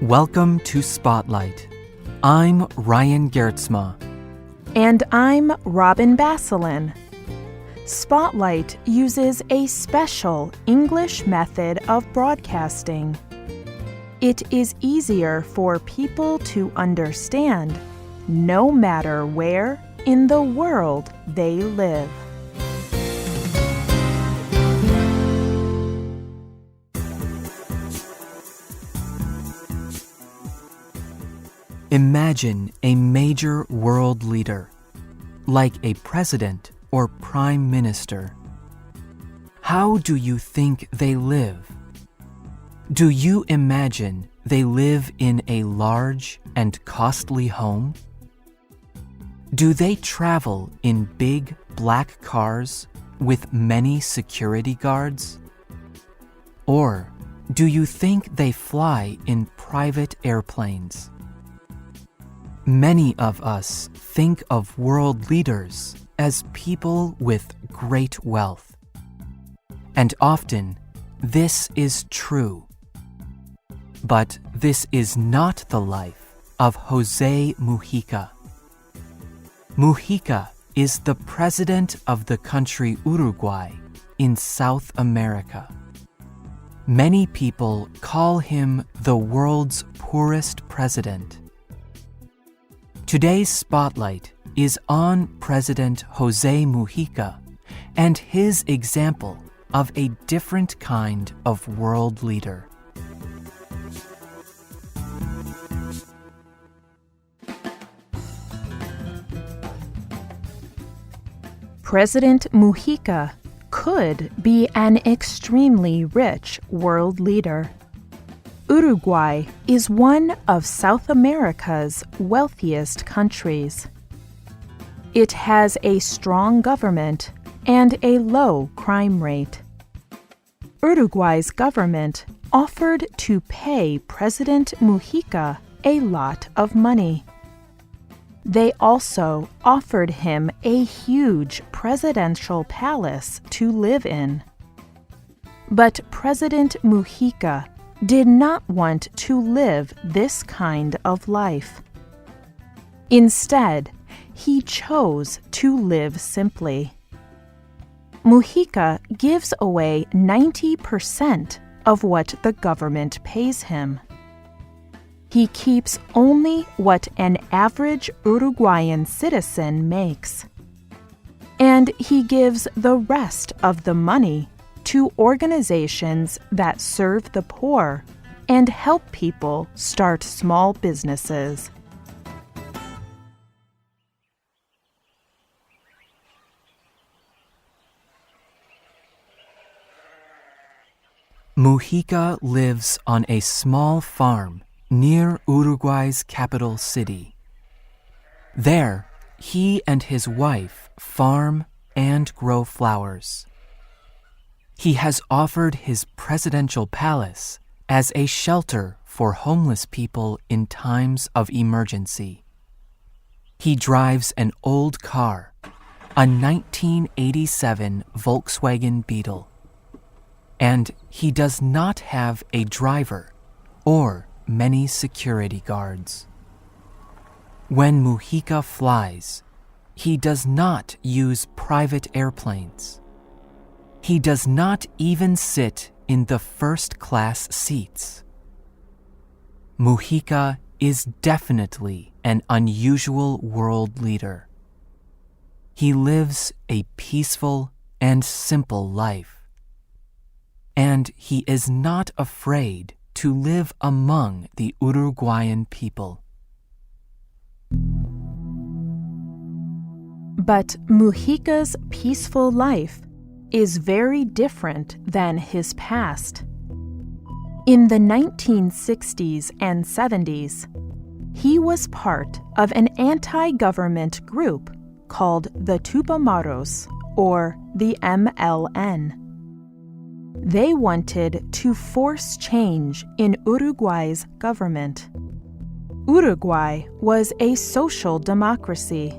Welcome to Spotlight. I'm Ryan Geertsma. And I'm Robin Basselin. Spotlight uses a special English method of broadcasting. It is easier for people to understand, no matter where in the world they live. Imagine a major world leader, like a president or prime minister. How do you think they live? Do you imagine they live in a large and costly home? Do they travel in big black cars with many security guards? Or do you think they fly in private airplanes? Many of us think of world leaders as people with great wealth. And often, this is true. But this is not the life of José Mujica. Mujica is the president of the country Uruguay in South America. Many people call him the world's poorest president. Today's spotlight is on President José Mujica and his example of a different kind of world leader. President Mujica could be an extremely rich world leader. Uruguay is one of South America's wealthiest countries. It has a strong government and a low crime rate. Uruguay's government offered to pay President Mujica a lot of money. They also offered him a huge presidential palace to live in. But President Mujica did not want to live this kind of life. Instead, he chose to live simply. Mujica gives away 90% of what the government pays him. He keeps only what an average Uruguayan citizen makes. And he gives the rest of the money to organizations that serve the poor and help people start small businesses. Mujica lives on a small farm near Uruguay's capital city. There, he and his wife farm and grow flowers. He has offered his presidential palace as a shelter for homeless people in times of emergency. He drives an old car, a 1987 Volkswagen Beetle. And he does not have a driver or many security guards. When Mujica flies, he does not use private airplanes. He does not even sit in the first-class seats. Mujica is definitely an unusual world leader. He lives a peaceful and simple life. And he is not afraid to live among the Uruguayan people. But Mujica's peaceful life is very different than his past. In the 1960s and 70s, he was part of an anti-government group called the Tupamaros, or the MLN. They wanted to force change in Uruguay's government. Uruguay was a social democracy,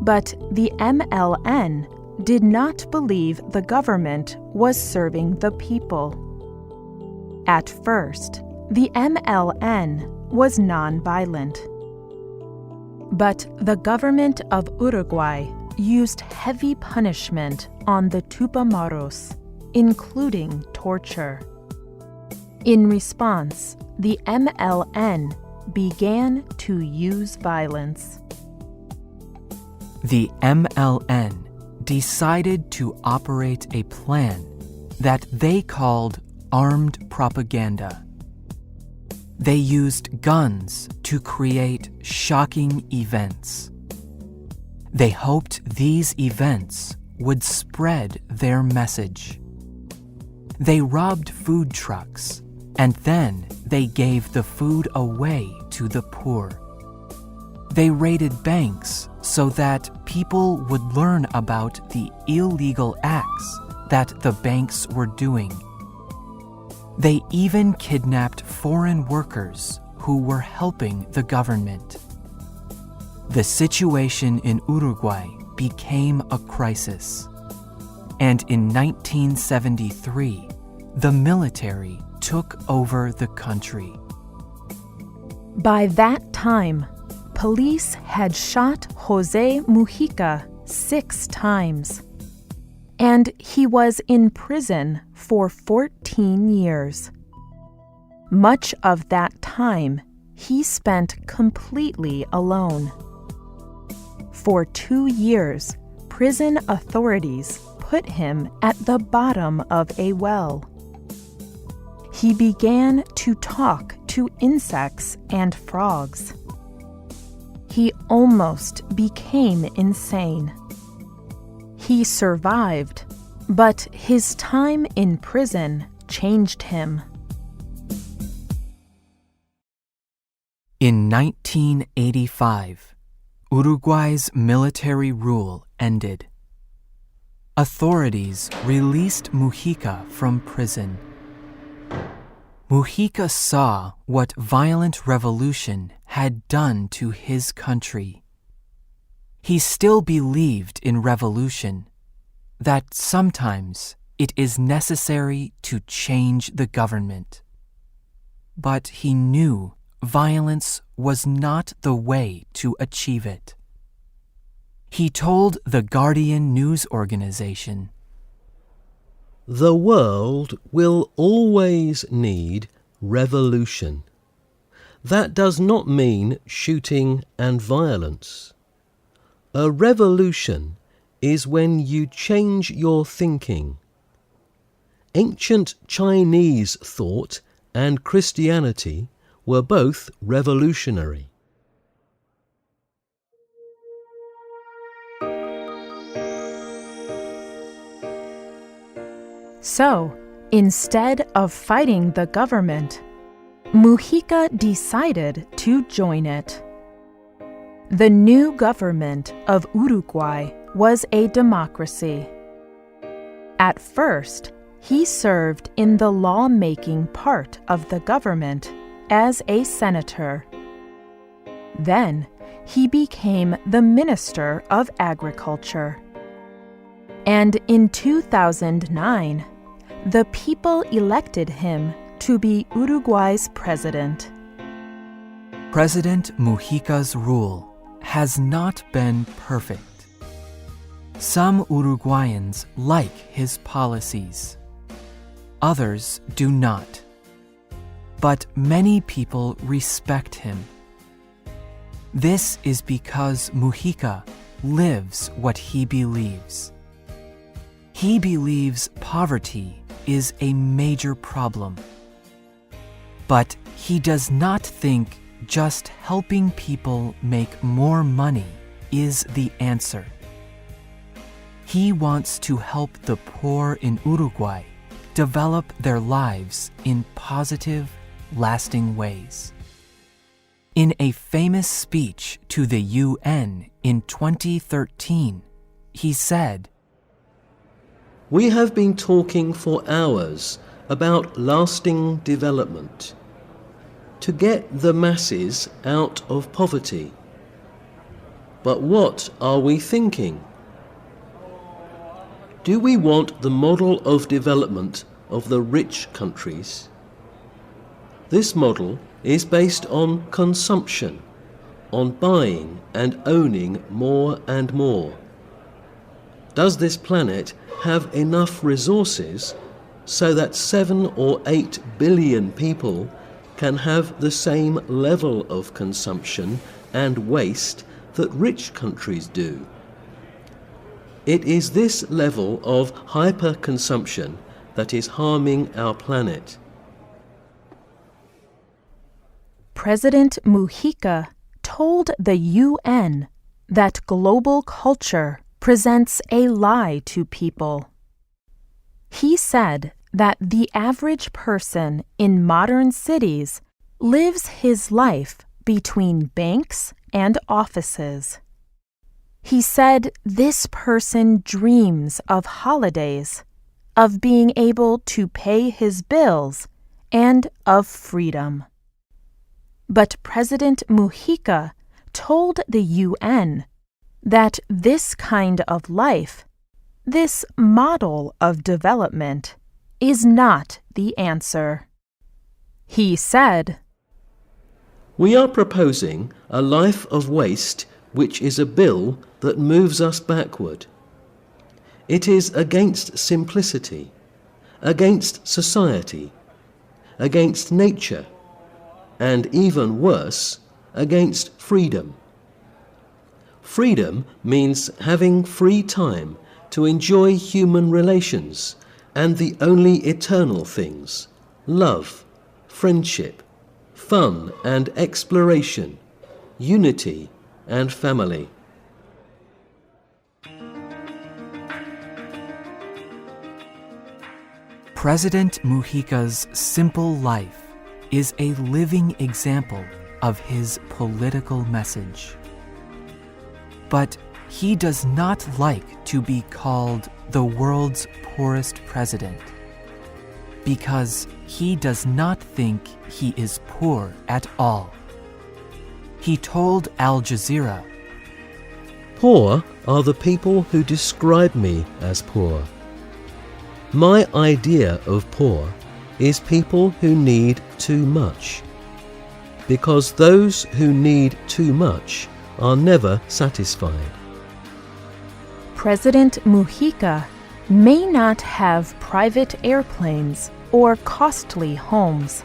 but the MLN did not believe the government was serving the people. At first, the MLN was nonviolent. But the government of Uruguay used heavy punishment on the Tupamaros, including torture. In response, the MLN began to use violence. The MLN decided to operate a plan that they called armed propaganda. They used guns to create shocking events. They hoped these events would spread their message. They robbed food trucks, and then they gave the food away to the poor. They raided banks so that people would learn about the illegal acts that the banks were doing. They even kidnapped foreign workers who were helping the government. The situation in Uruguay became a crisis, and in 1973, the military took over the country. By that time, police had shot José Mujica 6 times, and he was in prison for 14 years. Much of that time, he spent completely alone. For 2 years, prison authorities put him at the bottom of a well. He began to talk to insects and frogs. He almost became insane. He survived, but his time in prison changed him. In 1985, Uruguay's military rule ended. Authorities released Mujica from prison. Mujica saw what violent revolution had done to his country. He still believed in revolution, that sometimes it is necessary to change the government. But he knew violence was not the way to achieve it. He told the Guardian news organization, "The world will always need revolution. That does not mean shooting and violence. A revolution is when you change your thinking. Ancient Chinese thought and Christianity were both revolutionary." So, instead of fighting the government, Mujica decided to join it. The new government of Uruguay was a democracy. At first, he served in the lawmaking part of the government as a senator. Then, he became the Minister of Agriculture. And in 2009, the people elected him to be Uruguay's president. President Mujica's rule has not been perfect. Some Uruguayans like his policies. Others do not. But many people respect him. This is because Mujica lives what he believes. He believes poverty is a major problem. But he does not think just helping people make more money is the answer. He wants to help the poor in Uruguay develop their lives in positive, lasting ways. In a famous speech to the UN in 2013, he said, "We have been talking for hours about lasting development, to get the masses out of poverty. But what are we thinking? Do we want the model of development of the rich countries? This model is based on consumption, on buying and owning more and more. Does this planet have enough resources so that 7 or 8 billion people can have the same level of consumption and waste that rich countries do? It is this level of hyperconsumption that is harming our planet. President Mujica told the UN that global culture presents a lie to people. He said that the average person in modern cities lives his life between banks and offices. He said this person dreams of holidays, of being able to pay his bills, and of freedom. But President Mujica told the UN that this kind of life, this model of development, is not the answer. He said, "We are proposing a life of waste which is a bill that moves us backward. It is against simplicity, against society, against nature, and even worse, against freedom. Freedom means having free time to enjoy human relations and the only eternal things: love, friendship, fun and exploration, unity and family." President Mujica's simple life is a living example of his political message. But he does not like to be called the world's poorest president, because he does not think he is poor at all. He told Al Jazeera, "Poor are the people who describe me as poor. My idea of poor is people who need too much, because those who need too much are never satisfied." President Mujica may not have private airplanes or costly homes,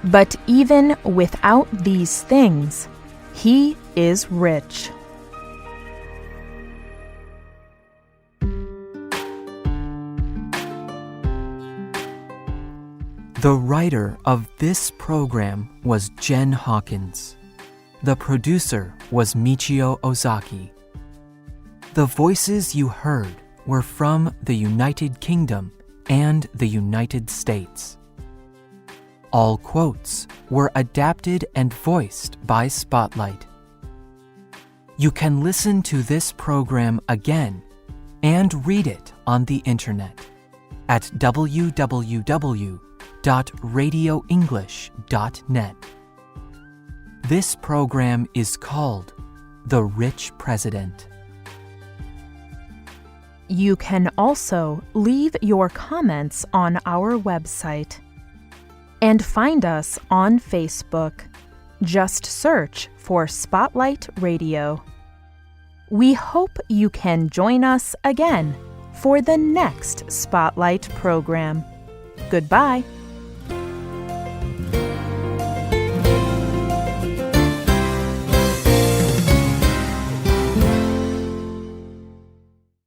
but even without these things, he is rich. The writer of this program was Jen Hawkins. The producer was Michio Ozaki. The voices you heard were from the United Kingdom and the United States. All quotes were adapted and voiced by Spotlight. You can listen to this program again and read it on the internet at www.radioenglish.net. This program is called The Rich President. You can also leave your comments on our website and find us on Facebook. Just search for Spotlight Radio. We hope you can join us again for the next Spotlight program. Goodbye.